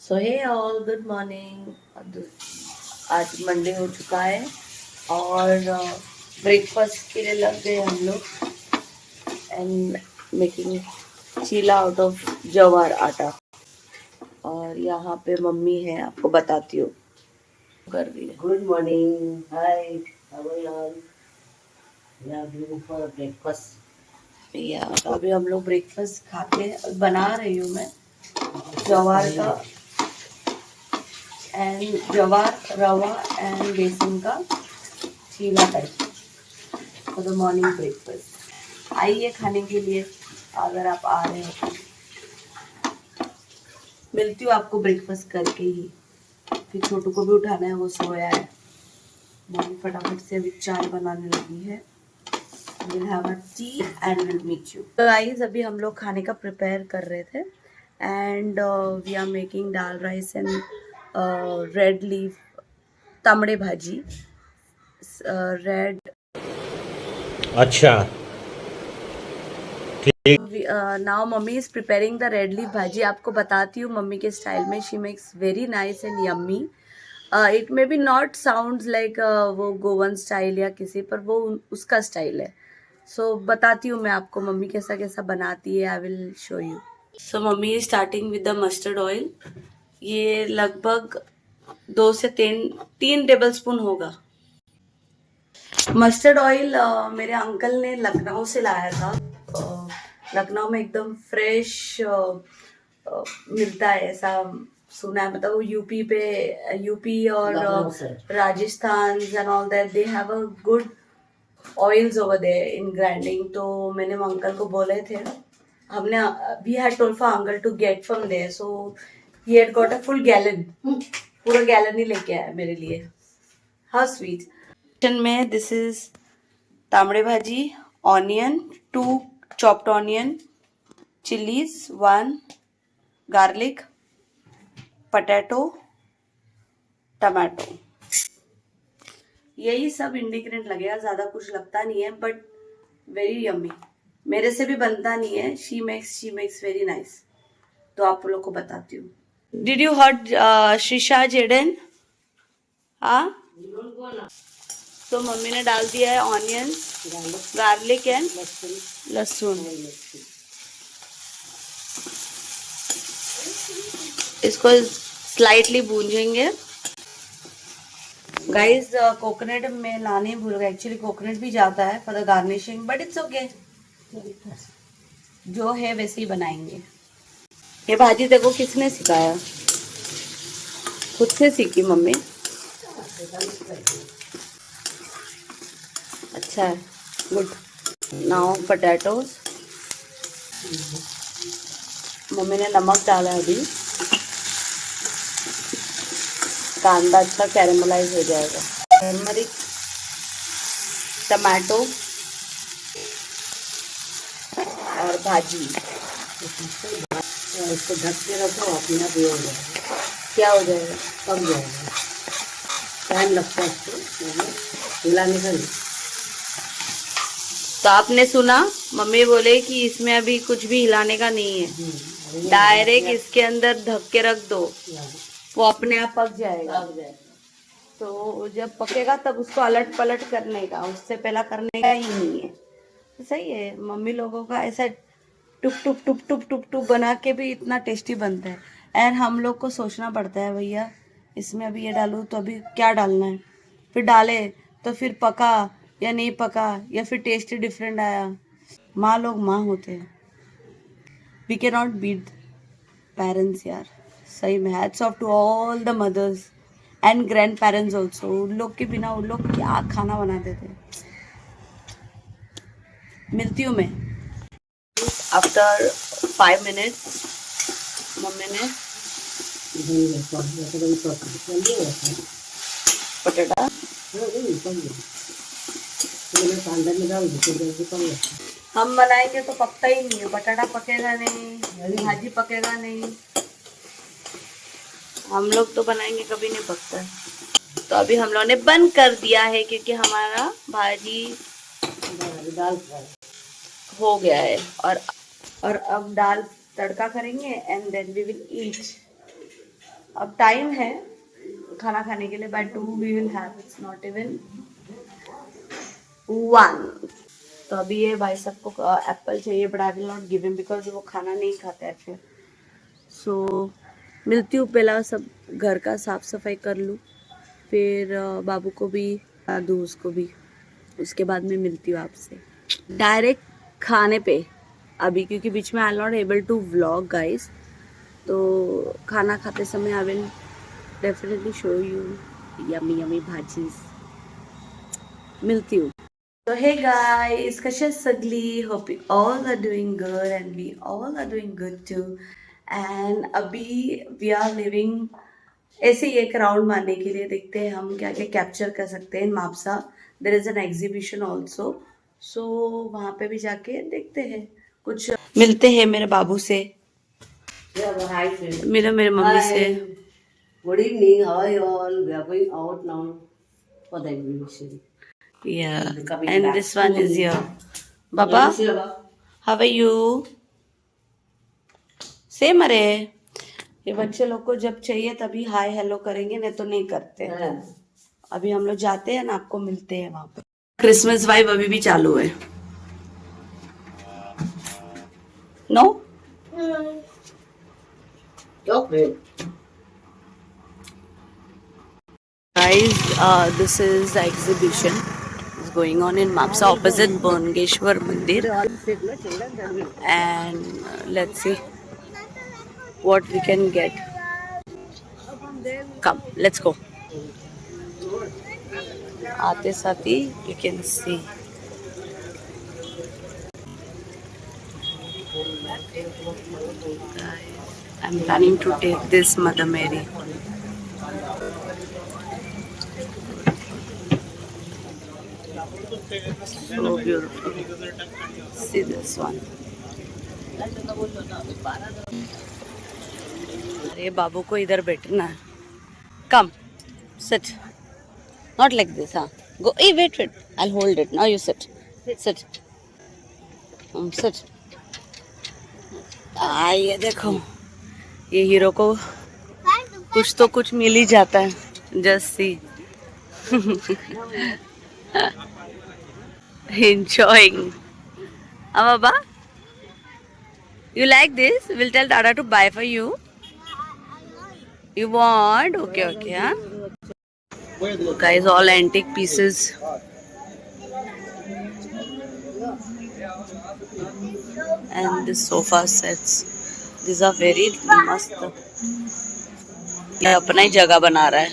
सो हे all, good morning. आज Monday हो चुका है और ब्रेकफास्ट के लिए लग गए हम लोग and making cheela out of jowar atta. और यहाँ पे मम्मी है, आपको बताती हूँ कर रही है। Good morning. Hi. How are you all? We are doing for breakfast. या अभी हम लोग ब्रेकफास्ट खाते हैं। बना रही हूँ मैं जवार का एंड जवार रवा एंड बेसन का चीला type for the morning breakfast. आइए खाने के लिए, अगर आप आ रहे हो तो। मिलती हूँ आपको ब्रेकफास्ट करके ही, फिर छोटू को भी उठाना है, वो सोया है। मम्मी फटाफट से अभी चाय बनाने लगी है। We'll have a tea and we'll meet you. तो गाइस अभी हम लोग खाने का प्रिपेयर कर रहे थे and we are making dal rice and red leaf tambde bhaji. Red अच्छा ठीक। Now mummy is preparing the red leaf bhaji. आपको बताती हूँ मम्मी के स्टाइल में। She makes very nice and yummy. It may be not sounds like वो गोवन स्टाइल या किसी पर, वो उसका स्टाइल है। सो बताती हूँ मैं आपको मम्मी कैसा कैसा बनाती है। आई will show you. So mummy is starting with the mustard oil. ये लगभग 2 से 3 टेबल स्पून होगा। मस्टर्ड ऑयल मेरे अंकल ने लखनऊ से लाया था। लखनऊ में एकदम फ्रेश मिलता है, ऐसा सुना है। मतलब यूपी और Rajasthan and all that, they have a good oils over there in grinding. तो मैंने वो अंकल को बोले थे, हमने we had told for uncle to get from there, so he had got a full gallon. पूरा गैलन ही लेके आया मेरे लिए। How sweet. में this is tambde bhaji, onion 2 chopped onion, chilies 1, garlic, potato, tomato. यही सब इंग्रेडिएंट लगेगा, ज्यादा कुछ लगता नहीं है, बट वेरी यम्मी। मेरे से भी बनता नहीं है। She makes very nice. तो आप लोग को बताती हूँ। डिड यू हर्ट शीशा जेडन? हाँ, तो मम्मी ने डाल दिया है ऑनियन, गार्लिक एंड लहसुन। इसको स्लाइटली भूंजेंगे। गाइस कोकोनट में लाने भूल गए। एक्चुअली कोकोनट भी जाता है for the garnishing, but it's okay, जो है वैसे ही बनाएंगे। ये भाजी देखो किसने सिखाया? खुद से सीखी मम्मी। अच्छा है, गुड। Now potatoes. मम्मी ने नमक डाला है अभी। कांदा अच्छा कैरेमलाइज हो जाएगा। टर्मरिक, टमाटो और भाजी। इसको ढक के रखो, अपने आप ये हो जाएगा। क्या हो जाएगा? पक जाएगा। टाइम लगता है इसको हिलाने का नहीं। तो आपने सुना, मम्मी बोले कि इसमें अभी कुछ भी हिलाने का नहीं है, डायरेक्ट इसके अंदर ढक के रख दो, वो अपने आप पक जाएगा। तो जब पकेगा तब उसको अलट पलट करने का, उससे पहला करने का ही नहीं है। तो सही है, मम्मी लोगों का ऐसा टुप टुप टुप टुप टुप टुप बना के भी इतना टेस्टी बनता है। एंड हम लोग को सोचना पड़ता है, भैया इसमें अभी ये डालूँ तो अभी क्या डालना है, फिर डाले तो फिर पका या नहीं पका, या फिर टेस्ट डिफरेंट आया। माँ लोग माँ होते हैं। वी कैन नॉट बीट पेरेंट्स यार। सही में hats off to all the mothers and grandparents also. उन लोग के बिना उन लोग क्या खाना बनाते थे। मिलती हूँ मैं आफ्टर 5 मिनट्स। मम्मी ने पटेटा हम बनाएंगे तो पकता ही नहीं है। बटाटा पकेगा नहीं, भाजी पकेगा नहीं, हम लोग तो बनाएंगे कभी नहीं पकता है। तो अभी हम लोगों ने बंद कर दिया है क्योंकि हमारा भाजी दाल हो गया है। और अब दाल तड़का करेंगे and then we will eat. अब टाइम है खाना खाने के लिए, by 2 we will have, it's not even 1। तो अभी ये भाई सबको एप्पल चाहिए, but I will not give him because वो खाना नहीं खाता है फिर। सो मिलती हूँ, पहला सब घर का साफ सफाई कर लूँ, फिर बाबू को भी दूँ, उसको भी, उसके बाद में मिलती हूँ आपसे डायरेक्ट खाने पे अभी, क्योंकि बीच में I am not able to vlog guys. तो खाना खाते समय I will definitely show you yummy yummy bhajis. मिलती हूँ। So hey guys, कशा सगली? Hope you all are doing good and we all are doing good too. And अभी we are living ऐसे ही एक राउंड मारने के लिए, देखते हैं हम क्या क्या कैप्चर कर सकते हैं in Mapusa. There is an exhibition also, so वहाँ पे भी जाके देखते हैं, कुछ मिलते हैं मेरे बाबू से, मेरे मम्मी से। Good evening, how are you all? We are going out now for the exhibition. Yeah, Coming and back this one is soon. here. Baba, Yes, Baba. how are you? Same अरे ये बच्चे लोग को जब चाहिए तभी hi hello करेंगे, नहीं तो नहीं करते। हाँ। अभी हम लोग जाते हैं ना, आपको मिलते हैं वहां पे। क्रिसमस वाइब अभी भी चालू है। No Chocolate. guys, this is the exhibition is going on in Mapsa opposite Bongeshwar Mandir, and let's see what we can get. Come, let's go. आते साथ ही you can see. I'm planning to take this Mother Mary. So beautiful. See this one. अरे बाबू को इधर बैठना है. Come, sit. Not like this, huh? Go. Hey, wait. I'll hold it. Now you sit. Sit. Sit. ये देखो, ये hero को कुछ तो कुछ मिल ही जाता है. Just see. Enjoying. Baba, you like this? We'll tell Dada to buy for you. You want? Okay, huh? Guys, all antique pieces. And the sofa sets. These are very mast. ये अपना ही जगह बना रहा है.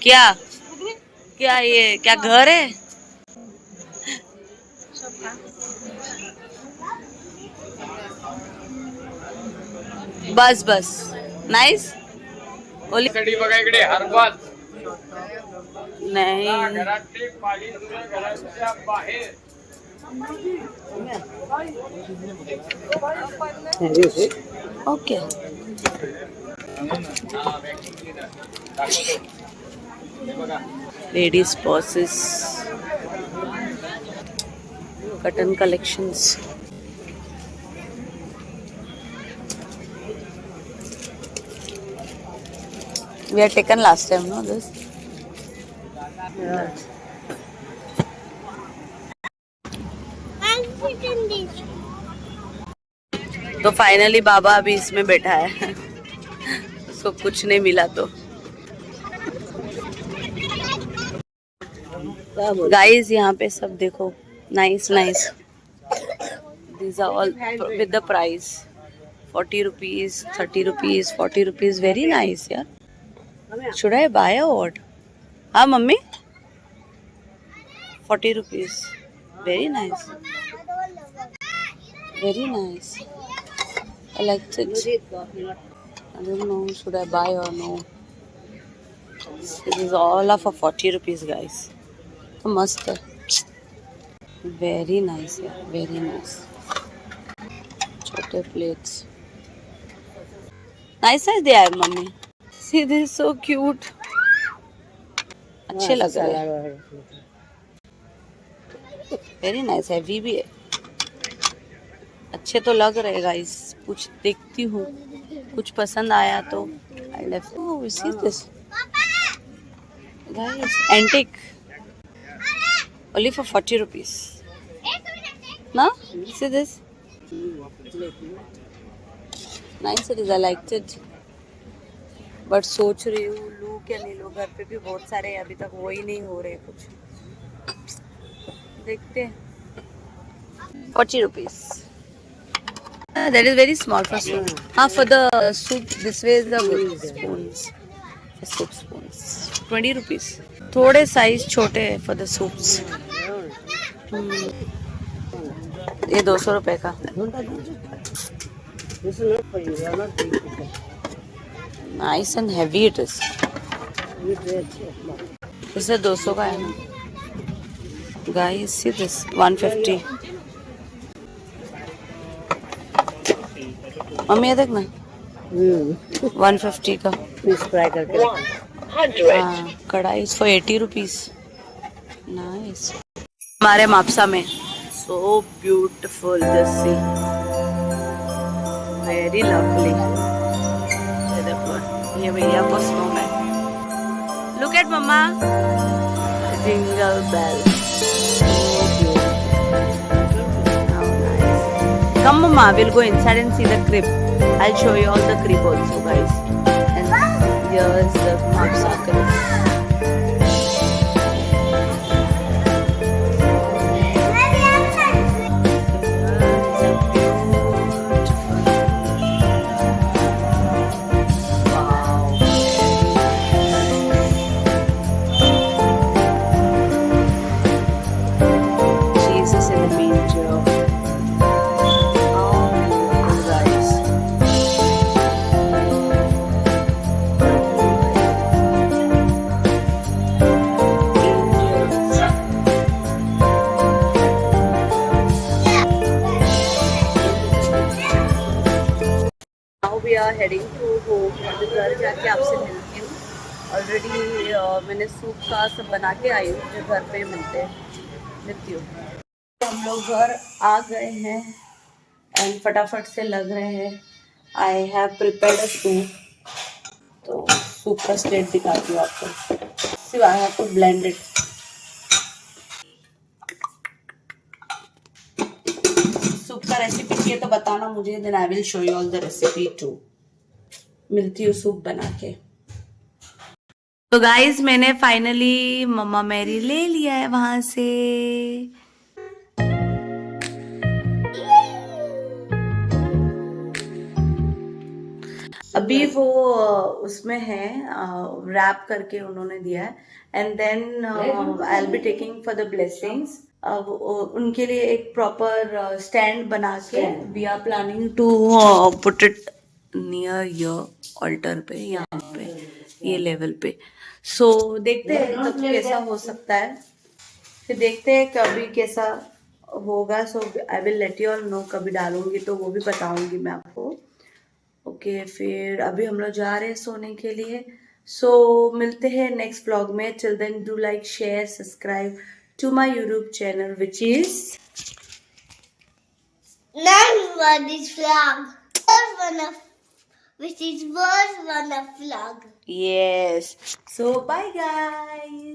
क्या ये क्या घर है? बस नाइस. ओली बघा इकडे हरबाज नाही. Okay. Ladies purses, cotton collections. We had taken last time, no, this? Yeah. तो फाइनली बाबा अभी इसमें बैठा है. उसको कुछ नहीं मिला तो. गाइस यहाँ पे सब देखो, nice. These are all with the price. 40 rupees, 30 rupees, 40 rupees. Very nice, yeah. Should I buy or what? हाँ mummy, 40 rupees. Very nice. Very nice. I like it. I don't know, should I buy or no. This is all for 40 rupees, guys. तो मस्त है. Very nice, yeah. Very nice. छोटे plates. Nice size दिया है mummy. See, this is so cute. अच्छे लग रहे हैं. Very nice, heavy भी है. अच्छे तो लग रहे गाइस. कुछ देखती हूँ, कुछ पसंद आया तो I left. Oh, see this, guys, antique, only for 40 rupees. No, see this, nice it is. I liked it. But सोच रही हूँ लूँ क्या नहीं लूँ, घर पे भी बहुत सारे हैं, अभी तक वो ही नहीं हो रहे कुछ, देखते हैं. 40 rupees. That is very small for soup. For the soup, this way is the spoons. For soup spoons. 20 rupees. थोड़े साइज छोटे हैं for the soups. ये 200 रुपए का. This is not for you. You are not going to get. Nice and heavy it is. इसे 200 का है ना. Guys, see this 150. मम्मी ये देख ना 150 का. Fish fry करके. हाँ, कढ़ाई for 80 rupees. Nice. हमारे मापसा में so beautiful this sea. Very lovely. ये देखो, ये भैया को snowman. Look at mama. Jingle bell. How nice. Come mama, we'll go inside and see the crib. I'll show you all the crib also, guys. And here's the Mapsa crib. We are heading to home. अभी घर जाके आपसे मिलती हूँ. Already मैंने soup का सब बना के आई हूँ, जो घर पे मिलते हैं. मिलती हूँ. हम लोग घर आ गए हैं एंड फटाफट से लग रहे हैं. I have prepared a soup. तो सूप का स्टेट दिखाती हूँ आपको. सिर्फ I have to blend it. Soup का रेसिपी चाहिए तो बताना मुझे, then I will show you all the recipe too. मिलती हूँ सूप बना के. तो गाइस मैंने फाइनली मम्मा मैरी ले लिया है वहां से. अभी वो उसमें है, रैप करके उन्होंने दिया है. And then I will be taking for the blessings. अब उनके लिए एक प्रॉपर स्टैंड बना के we are planning to put it near your altar पे, यहाँ पे ये लेवल पे. सो देखते हैं तब कैसा हो सकता है, फिर देखते हैं कभी कैसा होगा. So I will let you all know. कभी डालूंगी तो वो भी बताऊंगी मैं आपको. ओके फिर अभी हम लोग जा रहे हैं सोने के लिए. सो मिलते हैं नेक्स्ट व्लॉग में. Till then do like, share, subscribe to my YouTube channel, which is Nan's flag. Which is World Flag. yes. So bye guys.